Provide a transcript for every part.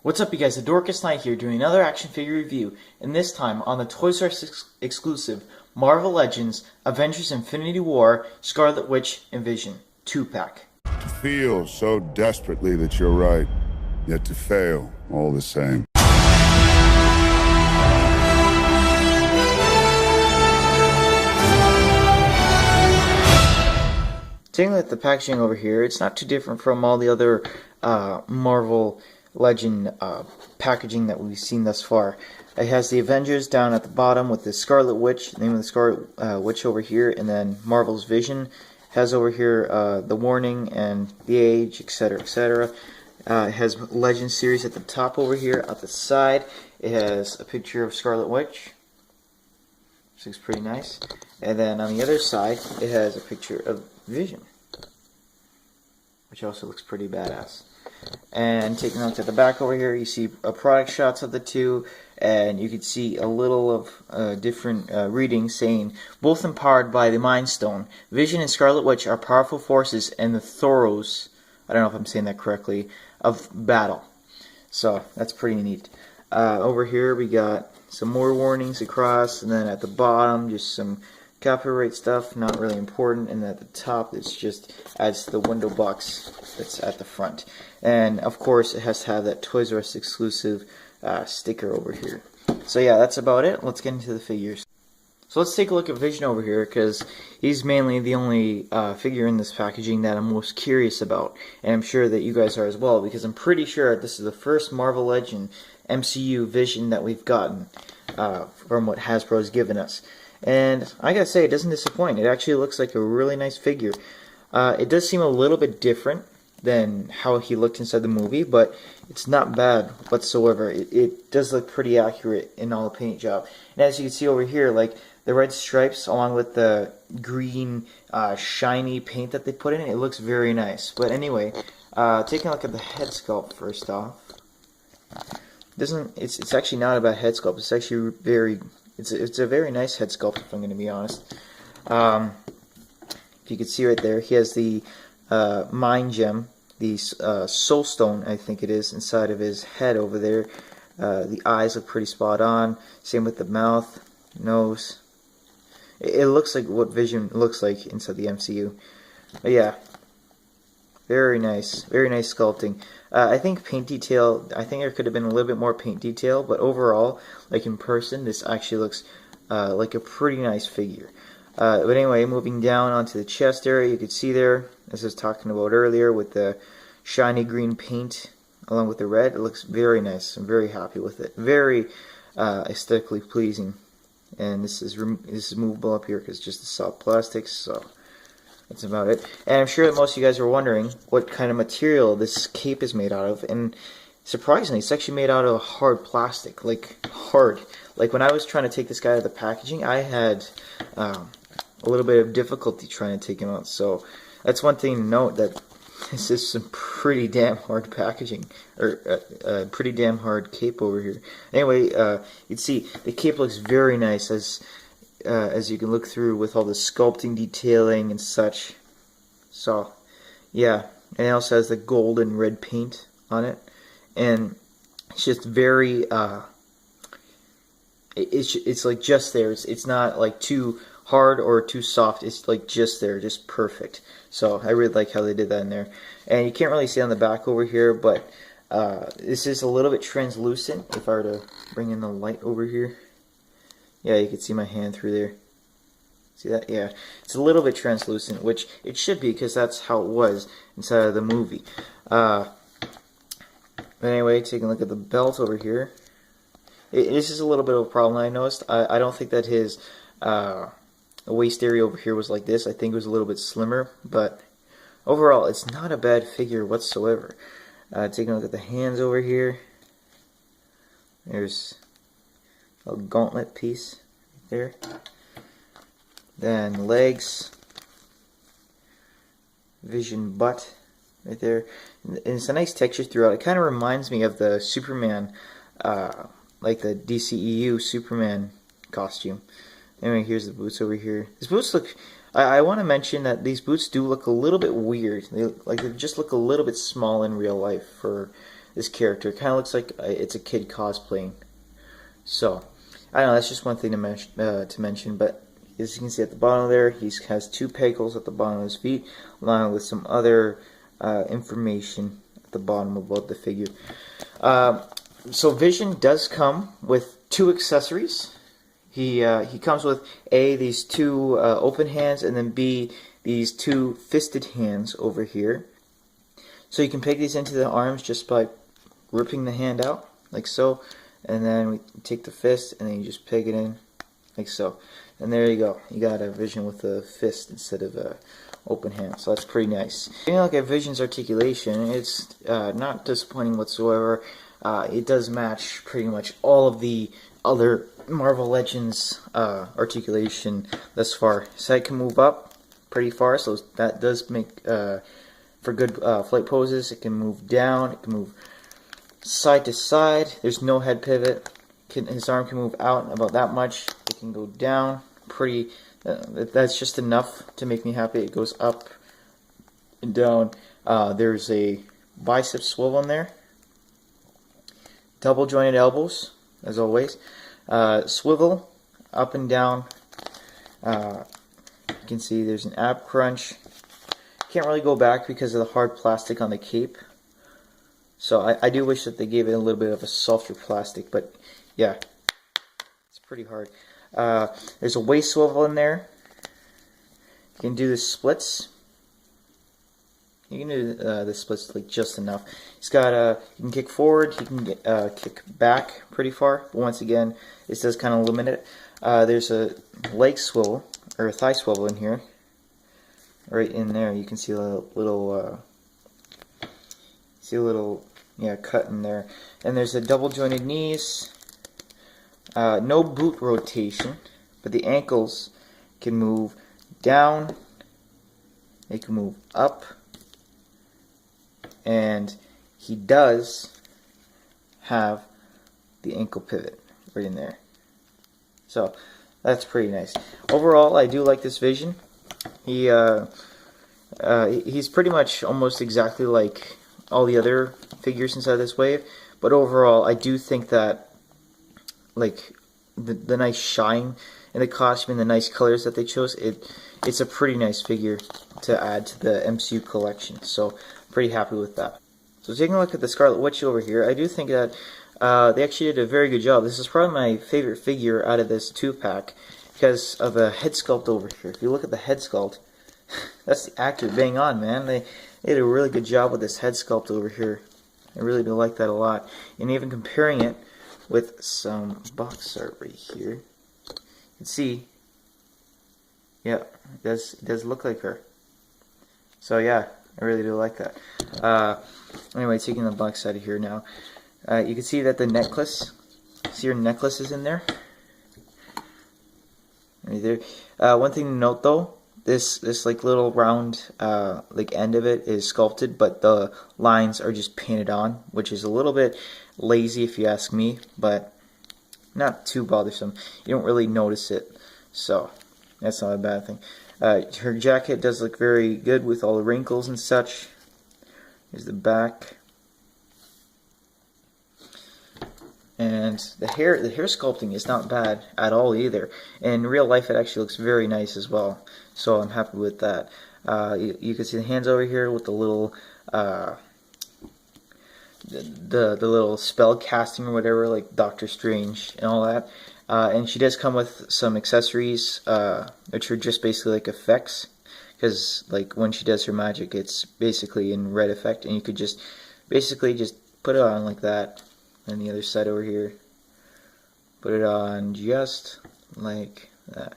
What's up, you guys? The Dorcas Knight here doing another action figure review, and this time on the Toys R Us exclusive Marvel Legends Avengers Infinity War Scarlet Witch and Vision 2-pack. To feel so desperately that you're right, yet to fail all the same. Taking a look at the packaging over here, it's not too different from all the other Marvel Legend packaging that we've seen thus far. It has the Avengers down at the bottom with the Scarlet Witch, the name of the Scarlet Witch over here, and then Marvel's Vision. Has over here the warning and the age, etc., etc. It has Legend series at the top over here. At the side, it has a picture of Scarlet Witch. This looks pretty nice. And then on the other side, it has a picture of Vision, which also looks pretty badass. And taking a look at the back over here, you see product shots of the two, and you can see a little of different readings saying, both empowered by the Mind Stone, Vision and Scarlet Witch are powerful forces and the Thoros, I don't know if I'm saying that correctly, of battle. So that's pretty neat. Over here we got some more warnings across, and then at the bottom just some copyright stuff, not really important, and at the top it's just adds to the window box that's at the front. And of course it has to have that Toys R Us exclusive sticker over here. So yeah, that's about it. Let's get into the figures. So let's take a look at Vision over here, because he's mainly the only figure in this packaging that I'm most curious about, and I'm sure that you guys are as well, because I'm pretty sure this is the first Marvel Legend MCU Vision that we've gotten from what Hasbro has given us. And I gotta say, it doesn't disappoint. It actually looks like a really nice figure. It does seem a little bit different than how he looked inside the movie, but it's not bad whatsoever. It does look pretty accurate in all the paint job. And as you can see over here, like the red stripes along with the green shiny paint that they put in it looks very nice. But anyway, taking a look at the head sculpt first off. It's actually not a bad head sculpt. It's actually it's a very nice head sculpt, if I'm going to be honest. If you can see right there, he has the Mind Gem, the Soul Stone, I think it is, inside of his head over there. The eyes look pretty spot on. Same with the mouth, nose. It looks like what Vision looks like inside the MCU. But yeah, very nice sculpting. I think paint detail, I think there could have been a little bit more paint detail, but overall, like in person, this actually looks like a pretty nice figure. But anyway, moving down onto the chest area, you can see there, as I was talking about earlier, with the shiny green paint along with the red, it looks very nice. I'm very happy with it. Very aesthetically pleasing. And this is movable up here because it's just the soft plastics, so that's about it. And I'm sure that most of you guys are wondering what kind of material this cape is made out of, and surprisingly, it's actually made out of hard plastic, like hard. Like when I was trying to take this guy out of the packaging, I had a little bit of difficulty trying to take him out. So that's one thing to note, that this is some pretty damn hard packaging, or pretty damn hard cape over here. Anyway, you can see the cape looks very nice as you can look through with all the sculpting detailing and such. So yeah, and it also has the gold and red paint on it, and it's just very it's like just there. It's not like too hard or too soft. It's like just there, just perfect. So I really like how they did that in there. And you can't really see on the back over here, but this is a little bit translucent. If I were to bring in the light over here, yeah, you can see my hand through there. See that? Yeah, it's a little bit translucent, which it should be, because that's how it was inside of the movie. But anyway, taking a look at the belt over here, this is a little bit of a problem I noticed. I don't think that his waist area over here was like this. I think it was a little bit slimmer, but overall, it's not a bad figure whatsoever. Taking a look at the hands over here, there's a gauntlet piece right there. Then legs, Vision butt right there. And it's a nice texture throughout. It kind of reminds me of the Superman, like the DCEU Superman costume. Anyway, here's the boots over here. These boots look, I want to mention that these boots do look a little bit weird. They just look a little bit small in real life for this character. It kind of looks like it's a kid cosplaying. So, I don't know, that's just one thing to mention, but as you can see at the bottom there, he has 2 pegals at the bottom of his feet, along with some other information at the bottom about the figure. So Vision does come with 2 accessories. He comes with A, these 2 open hands, and then B, these 2 fisted hands over here. So you can peg these into the arms just by ripping the hand out, like so. And then we take the fist, and then you just peg it in, like so. And there you go. You got a Vision with a fist instead of a open hand. So that's pretty nice. If you look at Vision's articulation, it's not disappointing whatsoever. It does match pretty much all of the other Marvel Legends articulation thus far. So it can move up pretty far, so that does make for good flight poses. It can move down, it can move side to side. There's no head pivot. His arm can move out about that much. It can go down pretty. That's just enough to make me happy. It goes up and down. There's a bicep swivel in there. Double jointed elbows, as always. Swivel up and down. You can see there's an ab crunch. Can't really go back because of the hard plastic on the cape. So I do wish that they gave it a little bit of a softer plastic, but yeah, it's pretty hard. There's a waist swivel in there. You can do the splits. You can do the splits like just enough. He's got you can kick forward, he can kick back pretty far, but once again, this does kind of limit it. There's a leg swivel, or a thigh swivel in here. Right in there, you can see a little cut in there. And there's a double jointed knees. No boot rotation, but the ankles can move down, they can move up, and he does have the ankle pivot right in there. So that's pretty nice. Overall, I do like this Vision. He's pretty much almost exactly like all the other figures inside this wave, but overall, I do think that like the nice shine in the costume and the nice colors that they chose, it's a pretty nice figure to add to the MCU collection. So pretty happy with that. So taking a look at the Scarlet Witch over here, I do think that they actually did a very good job. This is probably my favorite figure out of this 2-pack because of the head sculpt over here. If you look at the head sculpt, that's the actor bang on, man. They did a really good job with this head sculpt over here. I really do like that a lot. And even comparing it with some box art right here, you can see, yeah, it does look like her. So yeah, I really do like that. Anyway, taking the box out of here now, you can see that the necklace, see her necklace is in there. Right there. One thing to note though, this like little round like end of it is sculpted, but the lines are just painted on, which is a little bit lazy if you ask me, but not too bothersome. You don't really notice it, so that's not a bad thing. Her jacket does look very good with all the wrinkles and such. Here's the back. And the hair sculpting is not bad at all either. In real life, it actually looks very nice as well. So I'm happy with that. You can see the hands over here with the little the little spell casting or whatever, like Doctor Strange and all that. And she does come with some accessories, which are just basically like effects. Because like when she does her magic, it's basically in red effect, and you could just basically just put it on like that. And the other side over here, put it on just like that.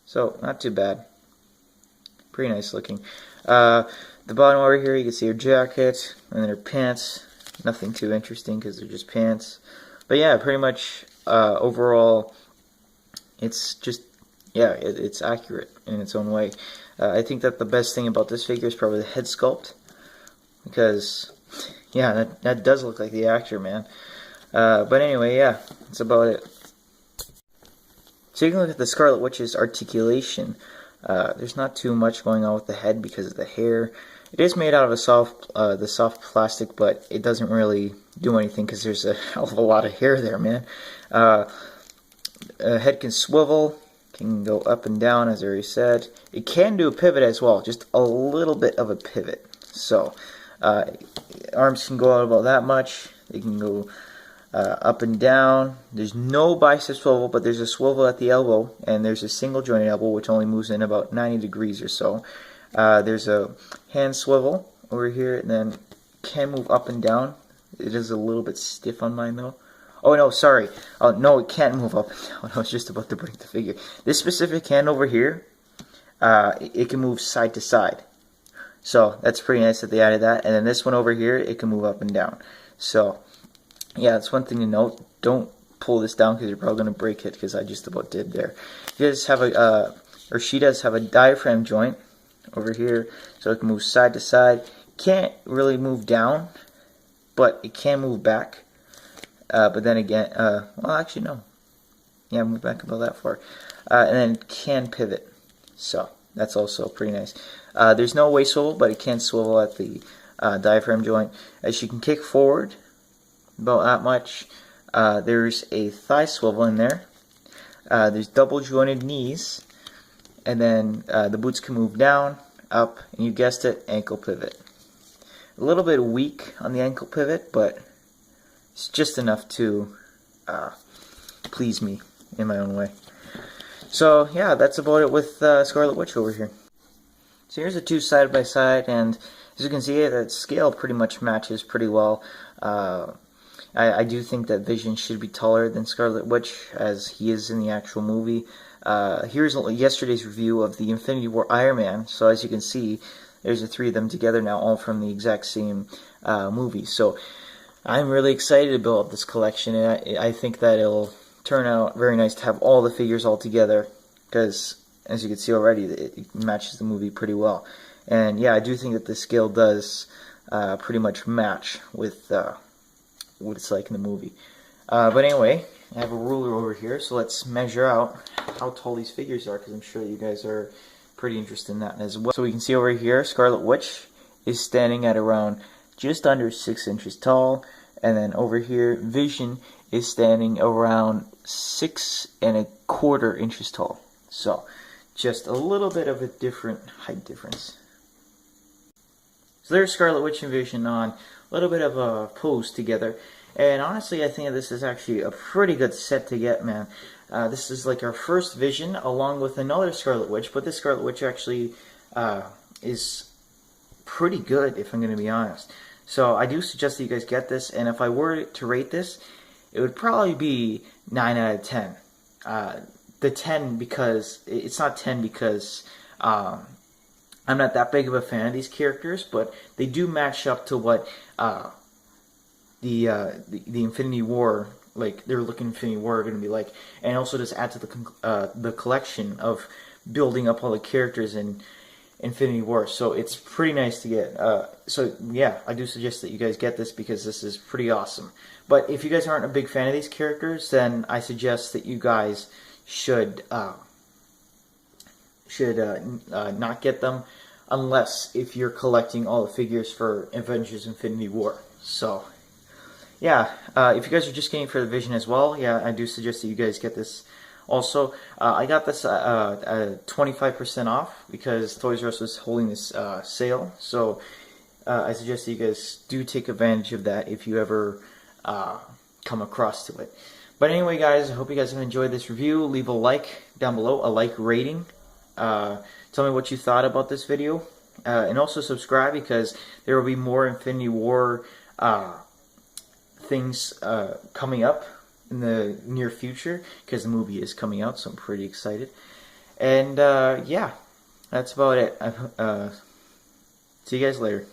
So not too bad, pretty nice looking. The bottom over here, you can see her jacket and then her pants. Nothing too interesting because they're just pants. But yeah, pretty much overall, it's just, yeah, it's accurate in its own way. I think that the best thing about this figure is probably the head sculpt, because yeah, that does look like the actor, man. But anyway, yeah, that's about it. Taking a look at the Scarlet Witch's articulation, there's not too much going on with the head because of the hair It is made out of the soft plastic, but it doesn't really do anything because there's a hell of a lot of hair there, man. Head can swivel, can go up and down, as I already said. It can do a pivot as well, just a little bit of a pivot. So, arms can go out about that much. They can go up and down. There's no bicep swivel, but there's a swivel at the elbow, and there's a single jointed elbow, which only moves in about 90 degrees or so. There's a hand swivel over here, and then can move up and down. It is a little bit stiff on mine, though. Oh, no, sorry. Oh, no, it can't move up and down. I was just about to break the figure. This specific hand over here, it can move side to side. So, that's pretty nice that they added that. And then this one over here, it can move up and down. So, yeah, that's one thing to note. Don't pull this down because you're probably going to break it, because I just about did there. You guys have she does have a diaphragm joint over here, so it can move side to side. Can't really move down, but it can move back. But then again, well, actually no. Yeah, move back about that far. And then can pivot. So that's also pretty nice. There's no waist swivel, but it can swivel at the diaphragm joint. As you can kick forward about that much. There's a thigh swivel in there. There's double jointed knees. And then the boots can move down, up, and you guessed it, ankle pivot. A little bit weak on the ankle pivot, but it's just enough to please me in my own way. So yeah, that's about it with Scarlet Witch over here. So here's the two side by side, and as you can see, that scale pretty much matches pretty well. I do think that Vision should be taller than Scarlet Witch, as he is in the actual movie. Here's yesterday's review of the Infinity War Iron Man. So as you can see, there's the three of them together now, all from the exact same movie. So I'm really excited about this collection, and I think that it'll turn out very nice to have all the figures all together, because as you can see already, it matches the movie pretty well. And yeah, I do think that the scale does pretty much match with what it's like in the movie. But anyway, I have a ruler over here, so let's measure out how tall these figures are, because I'm sure you guys are pretty interested in that as well. So we can see over here, Scarlet Witch is standing at around just under 6 inches tall, and then over here, Vision is standing around 6 1/4 inches tall. So just a little bit of a different height difference. So there's Scarlet Witch and Vision on a little bit of a pose together. And honestly, I think this is actually a pretty good set to get, man. This is like our first Vision, along with another Scarlet Witch. But this Scarlet Witch actually is pretty good, if I'm going to be honest. So I do suggest that you guys get this. And if I were to rate this, it would probably be 9 out of 10. The 10 because it's not 10 because I'm not that big of a fan of these characters, but they do match up to what the Infinity War, like their look in Infinity War, are going to be like, and also just add to the collection of building up all the characters in Infinity War. So it's pretty nice to get. So yeah, I do suggest that you guys get this because this is pretty awesome. But if you guys aren't a big fan of these characters, then I suggest that you guys should not get them, unless if you're collecting all the figures for Avengers Infinity War. So yeah, if you guys are just getting for the Vision as well, yeah, I do suggest that you guys get this. Also, I got this at 25% off because Toys R Us was holding this sale. So I suggest that you guys do take advantage of that if you ever come across to it. But anyway, guys, I hope you guys have enjoyed this review. Leave a like down below, a like rating. Tell me what you thought about this video. And also subscribe, because there will be more Infinity War things coming up in the near future, because the movie is coming out, so I'm pretty excited. And yeah, that's about it. See you guys later.